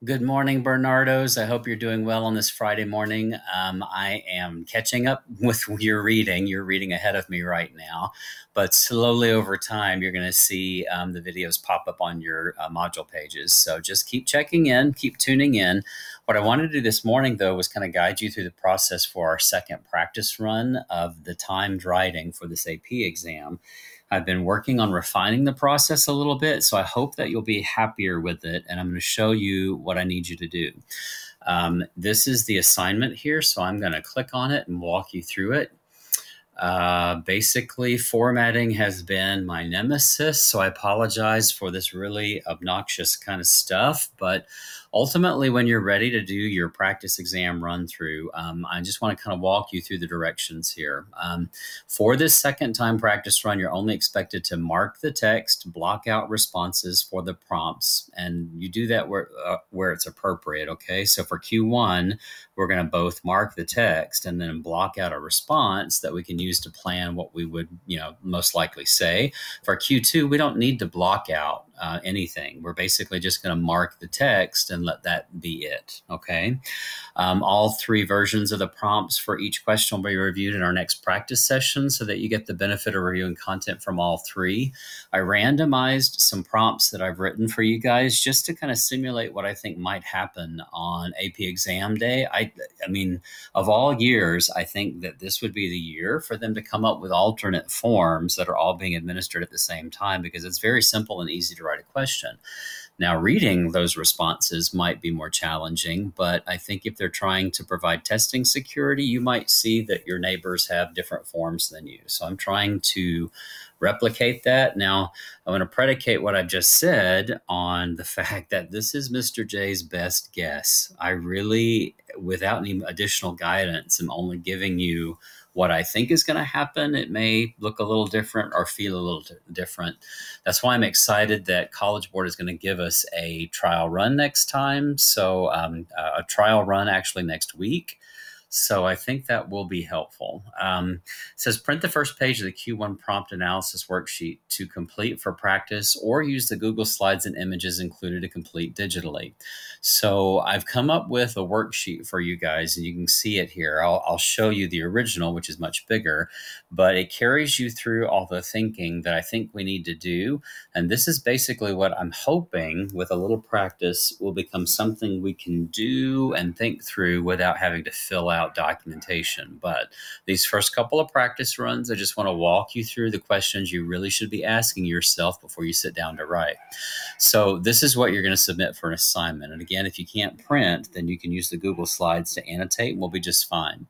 Good morning, Bernardos. I hope you're doing well on this Friday morning. I am catching up with your reading. You're reading ahead of me right now, but slowly over time, you're going to see the videos pop up on your module pages. So just keep checking in, keep tuning in. What I wanted to do this morning, though, was kind of guide you through the process for our second practice run of the timed writing for this AP exam. I've been working on refining the process a little bit, so I hope that you'll be happier with it, and I'm going to show you what I need you to do. This is the assignment here, so I'm going to click on it and walk you through it. Basically, formatting has been my nemesis, so I apologize for this really obnoxious kind of stuff, but ultimately, when you're ready to do your practice exam run through, I just want to kind of walk you through the directions here. For this second time practice run, you're only expected to mark the text, block out responses for the prompts, and you do that where it's appropriate, okay? So for Q1, we're going to both mark the text and then block out a response that we can use to plan what we would, most likely say. For Q2, we don't need to block out anything. We're basically just going to mark the text and let that be it, okay? All three versions of the prompts for each question will be reviewed in our next practice session so that you get the benefit of reviewing content from all three. I randomized some prompts that I've written for you guys just to kind of simulate what I think might happen on AP exam day. I mean, of all years, I think that this would be the year for them to come up with alternate forms that are all being administered at the same time, because it's very simple and easy to write a question. Now, reading those responses might be more challenging, but I think if they're trying to provide testing security, you might see that your neighbors have different forms than you. So I'm trying to replicate that. Now, I'm going to predicate what I've just said on the fact that this is Mr. J's best guess. I really, without any additional guidance, am only giving you what I think is going to happen. It may look a little different or feel a little different. That's why I'm excited that College Board is going to give us a trial run next time. So a trial run actually next week. So I think that will be helpful. It says print the first page of the Q1 prompt analysis worksheet to complete for practice, or use the Google Slides and images included to complete digitally. So I've come up with a worksheet for you guys, and you can see it here. I'll show you the original, which is much bigger, but it carries you through all the thinking that I think we need to do. And this is basically what I'm hoping, with a little practice, will become something we can do and think through without having to fill out documentation. But these first couple of practice runs, I just want to walk you through the questions you really should be asking yourself before you sit down to write. So this is what you're going to submit for an assignment. And again, if you can't print, then you can use the Google Slides to annotate, and we'll be just fine.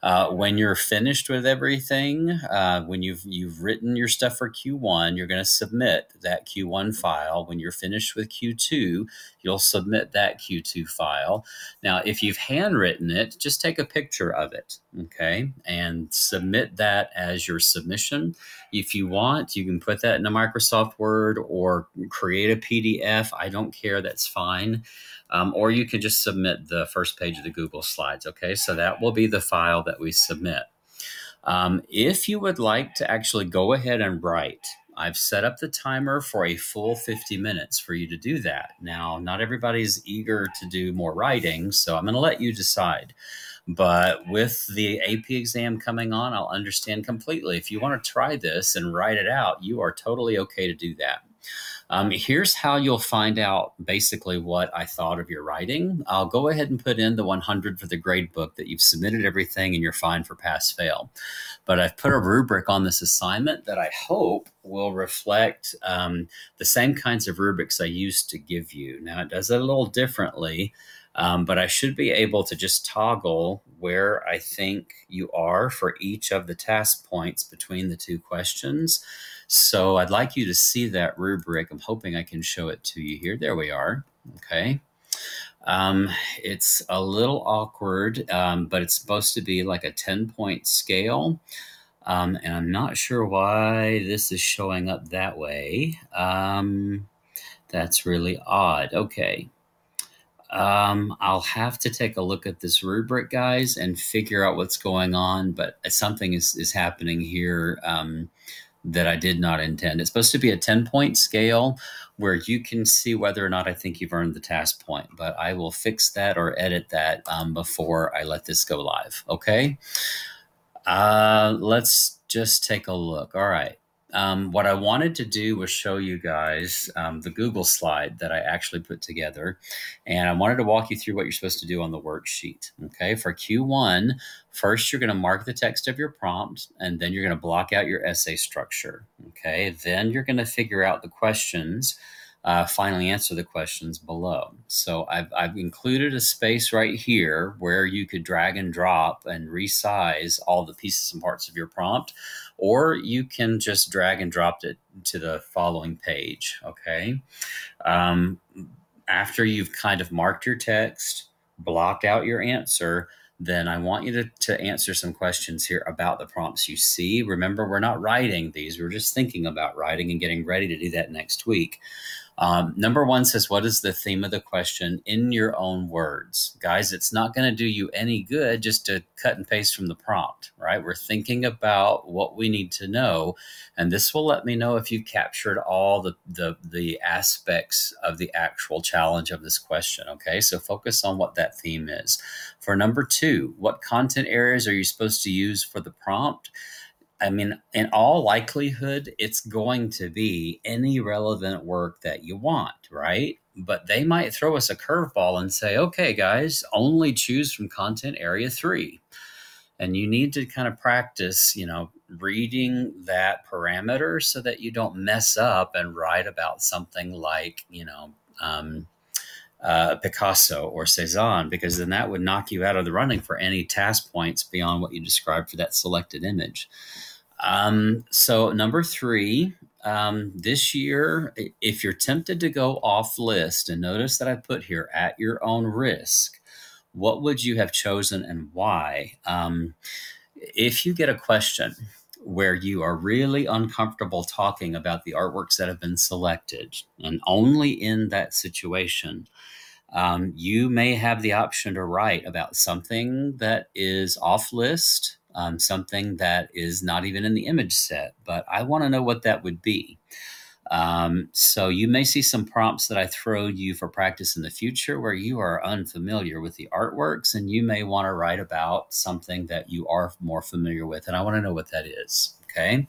When you're finished with everything, when you've written your stuff for Q1, you're going to submit that Q1 file. When you're finished with Q2, you'll submit that Q2 file. Now, if you've handwritten it, just take a picture of it, okay, and submit that as your submission. If you want, you can put that in a Microsoft Word or create a PDF. I don't care. That's fine. Or you can just submit the first page of the Google Slides, okay? So that will be the file that we submit. If you would like to actually go ahead and write, I've set up the timer for a full 50 minutes for you to do that. Now, not everybody's eager to do more writing, so I'm going to let you decide. But with the AP exam coming on, I'll understand completely. If you want to try this and write it out, you are totally okay to do that. Here's how you'll find out basically what I thought of your writing. I'll go ahead and put in the 100 for the grade book that you've submitted everything and you're fine for pass fail. But I've put a rubric on this assignment that I hope will reflect the same kinds of rubrics I used to give you. Now, it does it a little differently, but I should be able to just toggle where I think you are for each of the task points between the two questions. So I'd like you to see that rubric. I'm hoping I can show it to you here. There we are. Okay. It's a little awkward, but it's supposed to be like a 10-point scale. And I'm not sure why this is showing up that way. That's really odd. Okay. I'll have to take a look at this rubric, guys, and figure out what's going on, but something is happening here that I did not intend. It's supposed to be a 10-point scale where you can see whether or not I think you've earned the task point, but I will fix that or edit that before I let this go live. Okay. Let's just take a look. All right. What I wanted to do was show you guys the Google slide that I actually put together. And I wanted to walk you through what you're supposed to do on the worksheet. Okay. For Q1, first, you're going to mark the text of your prompt, and then you're going to block out your essay structure. Okay. Then you're going to figure out the questions. Finally answer the questions below. So I've included a space right here where you could drag and drop and resize all the pieces and parts of your prompt, or you can just drag and drop it to the following page. Okay. After you've kind of marked your text, blocked out your answer, then I want you to answer some questions here about the prompts you see. Remember, we're not writing these. We're just thinking about writing and getting ready to do that next week. Number 1 says, what is the theme of the question in your own words? Guys, it's not going to do you any good just to cut and paste from the prompt, right? We're thinking about what we need to know, and this will let me know if you've captured all the aspects of the actual challenge of this question, okay? So focus on what that theme is. For number 2, what content areas are you supposed to use for the prompt? I mean, in all likelihood, it's going to be any relevant work that you want, right? But they might throw us a curveball and say, okay, guys, only choose from content area 3. And you need to kind of practice, reading that parameter so that you don't mess up and write about something like, Picasso or Cezanne, because then that would knock you out of the running for any task points beyond what you described for that selected image. So number 3, this year, if you're tempted to go off list, and notice that I put here at your own risk, what would you have chosen and why? If you get a question where you are really uncomfortable talking about the artworks that have been selected, and only in that situation, you may have the option to write about something that is off list, something that is not even in the image set, but I want to know what that would be. So you may see some prompts that I throw you for practice in the future where you are unfamiliar with the artworks, and you may want to write about something that you are more familiar with, and I want to know what that is. Okay.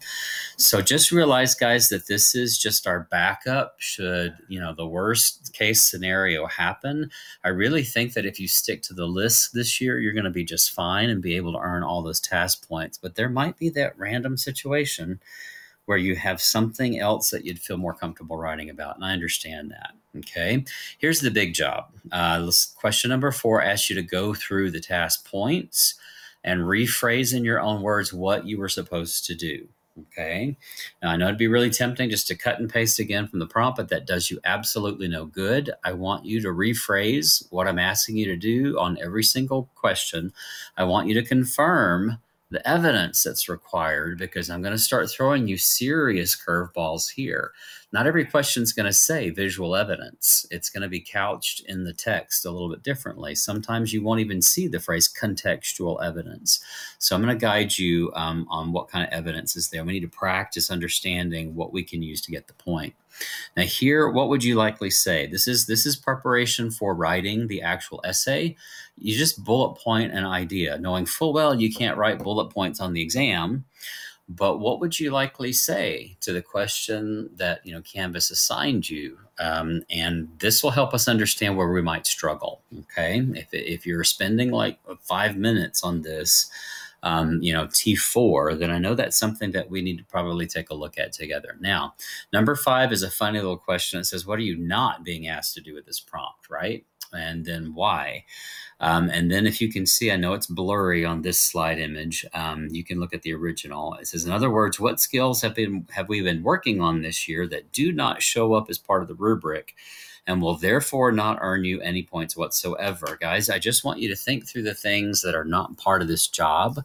So just realize, guys, that this is just our backup should, the worst case scenario happen. I really think that if you stick to the list this year, you're going to be just fine and be able to earn all those task points. But there might be that random situation where you have something else that you'd feel more comfortable writing about. And I understand that. Okay. Here's the big job. Question number 4 asks you to go through the task points and rephrase in your own words what you were supposed to do. Okay. Now, I know it'd be really tempting just to cut and paste again from the prompt, but that does you absolutely no good. I want you to rephrase what I'm asking you to do on every single question. I want you to confirm the evidence that's required, because I'm going to start throwing you serious curveballs here. Not every question is going to say visual evidence. It's going to be couched in the text a little bit differently. Sometimes you won't even see the phrase contextual evidence. So I'm going to guide you on what kind of evidence is there. We need to practice understanding what we can use to get the point. Now here, what would you likely say? This is preparation for writing the actual essay. You just bullet point an idea, knowing full well you can't write bullet points on the exam. But what would you likely say to the question that Canvas assigned you? And this will help us understand where we might struggle. Okay, if you're spending like 5 minutes on this, T4, then I know that's something that we need to probably take a look at together. Now, number 5 is a funny little question. It says, what are you not being asked to do with this prompt, right? And then why? And then if you can see, I know it's blurry on this slide image. You can look at the original. It says, in other words, what skills have we been working on this year that do not show up as part of the rubric and will therefore not earn you any points whatsoever? Guys, I just want you to think through the things that are not part of this job.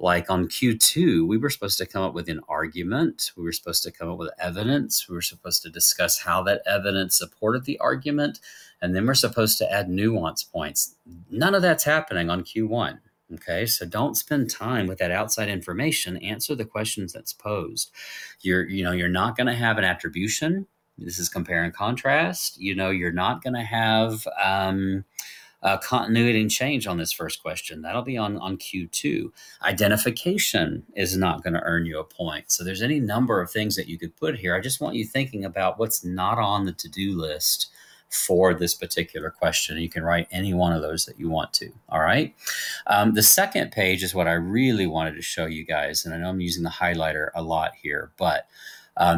Like on Q2, we were supposed to come up with an argument. We were supposed to come up with evidence. We were supposed to discuss how that evidence supported the argument. And then we're supposed to add nuance points. None of that's happening on Q1. Okay, so don't spend time with that outside information. Answer the questions that's posed. You're not going to have an attribution. This is compare and contrast. You're not going to have continuity and change on this first question. That'll be on Q2. Identification is not going to earn you a point. So there's any number of things that you could put here. I just want you thinking about what's not on the to-do list for this particular question. You can write any one of those that you want to. All right. The second page is what I really wanted to show you guys. And I know I'm using the highlighter a lot here, but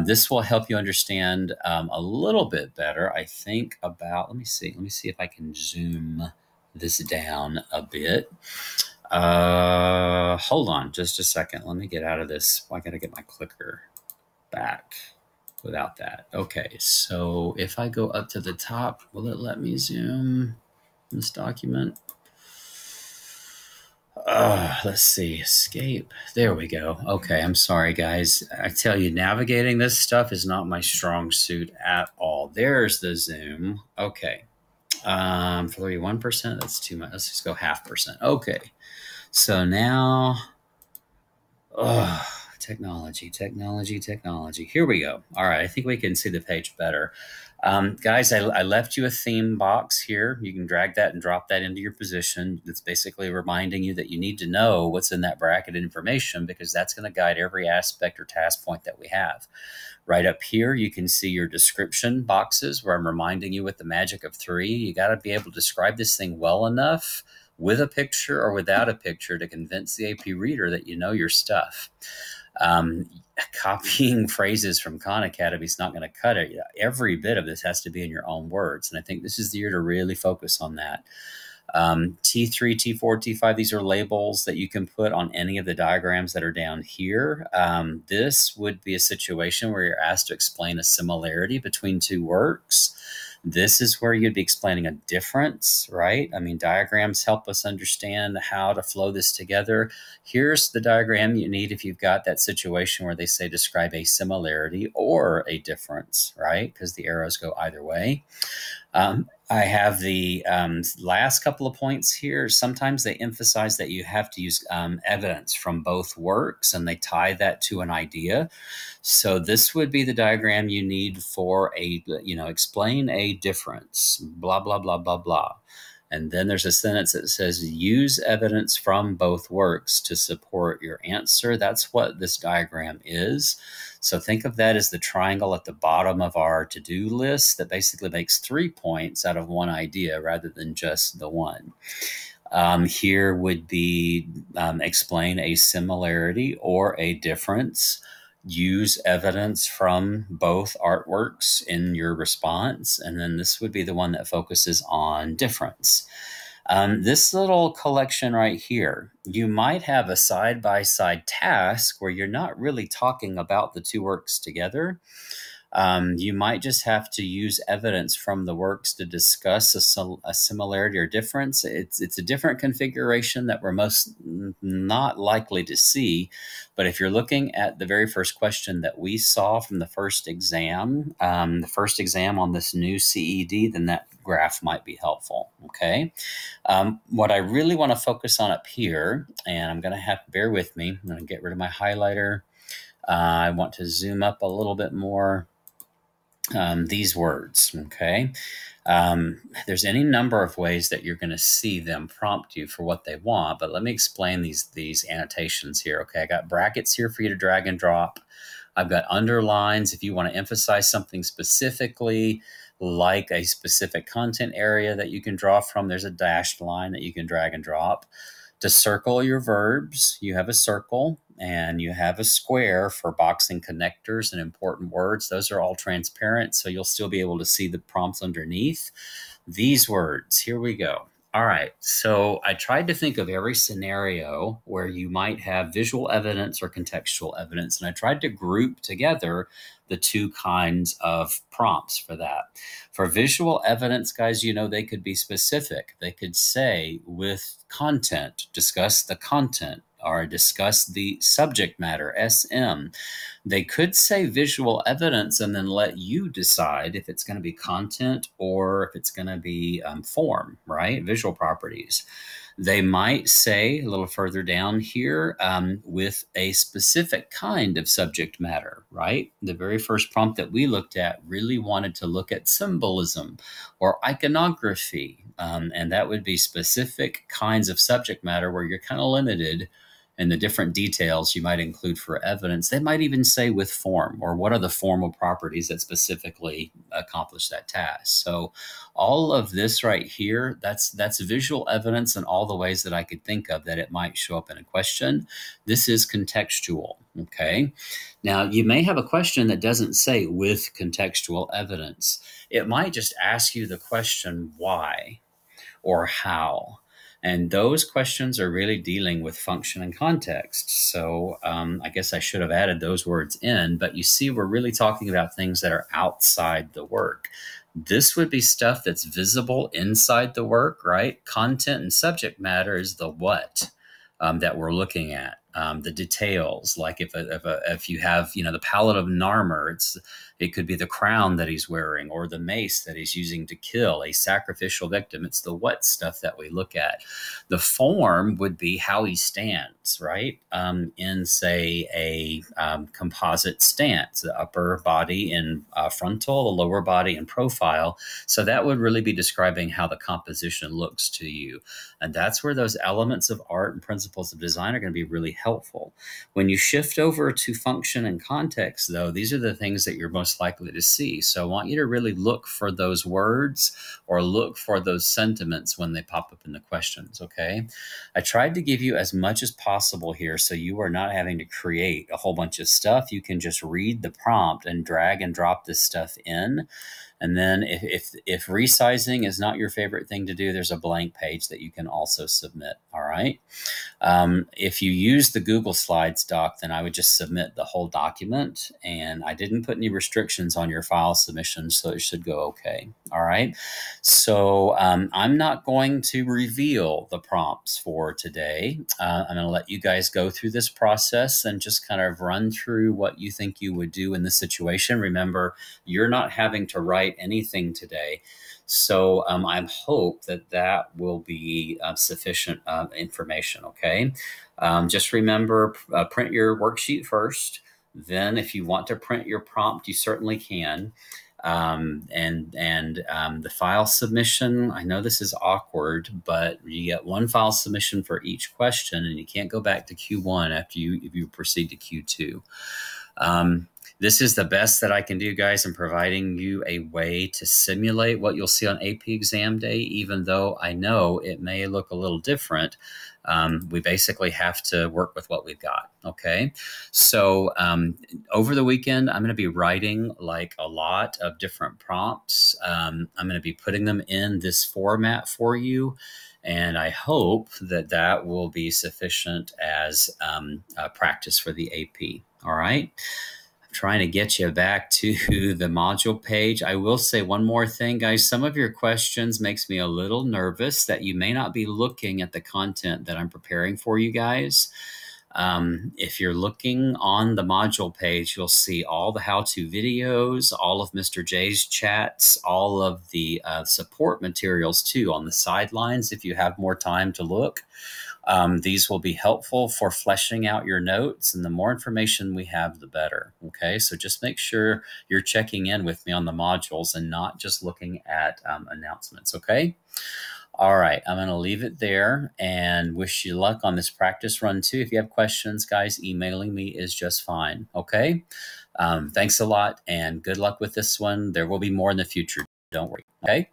this will help you understand a little bit better, I think, about, let me see if I can zoom this down a bit. Hold on just a second. Let me get out of this. I got to get my clicker back without that. Okay, so if I go up to the top, will it let me zoom this document? Let's see, escape. There we go. Okay, I'm sorry, guys. I tell you, navigating this stuff is not my strong suit at all. There's the zoom. Okay. For 31%, that's too much. Let's just go 0.5%. Okay. So now, technology. Here we go. All right, I think we can see the page better. Guys, I left you a theme box here. You can drag that and drop that into your position. It's basically reminding you that you need to know what's in that bracket information, because that's going to guide every aspect or task point that we have. Right up here, you can see your description boxes where I'm reminding you with the magic of 3. You got to be able to describe this thing well enough with a picture or without a picture to convince the AP reader that you know your stuff. Copying phrases from Khan Academy is not going to cut it. Every bit of this has to be in your own words. And I think this is the year to really focus on that. T3, T4, T5, these are labels that you can put on any of the diagrams that are down here. This would be a situation where you're asked to explain a similarity between two works. This is where you'd be explaining a difference, right? I mean, diagrams help us understand how to flow this together. Here's the diagram you need if you've got that situation where they say describe a similarity or a difference, right? Because the arrows go either way. I have the last couple of points here. Sometimes they emphasize that you have to use evidence from both works, and they tie that to an idea. So this would be the diagram you need for explain a difference, blah, blah, blah, blah, blah. And then there's a sentence that says, use evidence from both works to support your answer. That's what this diagram is. So think of that as the triangle at the bottom of our to-do list that basically makes 3 points out of one idea rather than just the one. Here would be explain a similarity or a difference. Use evidence from both artworks in your response. And then this would be the one that focuses on difference. This little collection right here, you might have a side-by-side task where you're not really talking about the two works together. You might just have to use evidence from the works to discuss a similarity or difference. It's a different configuration that we're most not likely to see. But if you're looking at the very first question that we saw from the first exam on this new CED, then that graph might be helpful, okay? What I really want to focus on up here, and I'm going to have to bear with me. I'm going to get rid of my highlighter. I want to zoom up a little bit more. These words, okay? There's any number of ways that you're going to see them prompt you for what they want, but let me explain these annotations here, okay? I got brackets here for you to drag and drop. I've got underlines if you want to emphasize something specifically, like a specific content area that you can draw from. There's a dashed line that you can drag and drop. To circle your verbs, you have a circle and you have a square for boxing connectors and important words. Those are all transparent, so you'll still be able to see the prompts underneath. These words, here we go. All right, so I tried to think of every scenario where you might have visual evidence or contextual evidence, and I tried to group together the two kinds of prompts for that. For visual evidence, guys, they could be specific. They could say with content, discuss the content, or discuss the subject matter, SM. They could say visual evidence and then let you decide if it's going to be content or if it's going to be form, right? Visual properties. They might say a little further down here with a specific kind of subject matter, right? The very first prompt that we looked at really wanted to look at symbolism or iconography. And that would be specific kinds of subject matter where you're kind of limited and the different details you might include for evidence. They might even say with form, or what are the formal properties that specifically accomplish that task. So all of this right here, that's visual evidence in all the ways that I could think of that it might show up in a question. This is contextual, okay? Now, you may have a question that doesn't say with contextual evidence. It might just ask you the question, why or how? And those questions are really dealing with function and context. So I guess I should have added those words in, but you see, we're really talking about things that are outside the work. This would be stuff that's visible inside the work, right? Content and subject matter is the what that we're looking at. The details, like if you have, the palette of Narmer, it could be the crown that he's wearing or the mace that he's using to kill a sacrificial victim. It's the what stuff that we look at. The form would be how he stands, right? In, say, a composite stance, the upper body in frontal, the lower body in profile. So that would really be describing how the composition looks to you. And that's where those elements of art and principles of design are going to be really helpful. When you shift over to function and context, though, these are the things that you're most likely to see. So I want you to really look for those words or look for those sentiments when they pop up in the questions, okay? I tried to give you as much as possible here so you are not having to create a whole bunch of stuff. You can just read the prompt and drag and drop this stuff in. And then if resizing is not your favorite thing to do, there's a blank page that you can also submit, all right? If you use the Google Slides doc, then I would just submit the whole document. And I didn't put any restrictions on your file submission, so it should go okay, all right? So I'm not going to reveal the prompts for today. I'm going to let you guys go through this process and just kind of run through what you think you would do in this situation. Remember, you're not having to write anything today. So I hope that will be sufficient information, okay? Just remember, print your worksheet first. Then if you want to print your prompt, you certainly can. The file submission, I know this is awkward, but you get one file submission for each question, and you can't go back to Q1 after if you proceed to Q2. This is the best that I can do, guys, in providing you a way to simulate what you'll see on AP exam day, even though I know it may look a little different. We basically have to work with what we've got, okay? So over the weekend, I'm going to be writing like a lot of different prompts. I'm going to be putting them in this format for you. And I hope that will be sufficient as practice for the AP, all right? Trying to get you back to the module page. I will say one more thing, guys. Some of your questions makes me a little nervous that you may not be looking at the content that I'm preparing for you guys. If you're looking on the module page, you'll see all the how-to videos, all of Mr. J's chats, all of the support materials too on the sidelines if you have more time to look. These will be helpful for fleshing out your notes, and the more information we have, the better. Okay, so just make sure you're checking in with me on the modules and not just looking at announcements. Okay. All right, I'm going to leave it there and wish you luck on this practice run too. If you have questions, guys, emailing me is just fine. Okay. Thanks a lot and good luck with this one. There will be more in the future. Don't worry. Okay.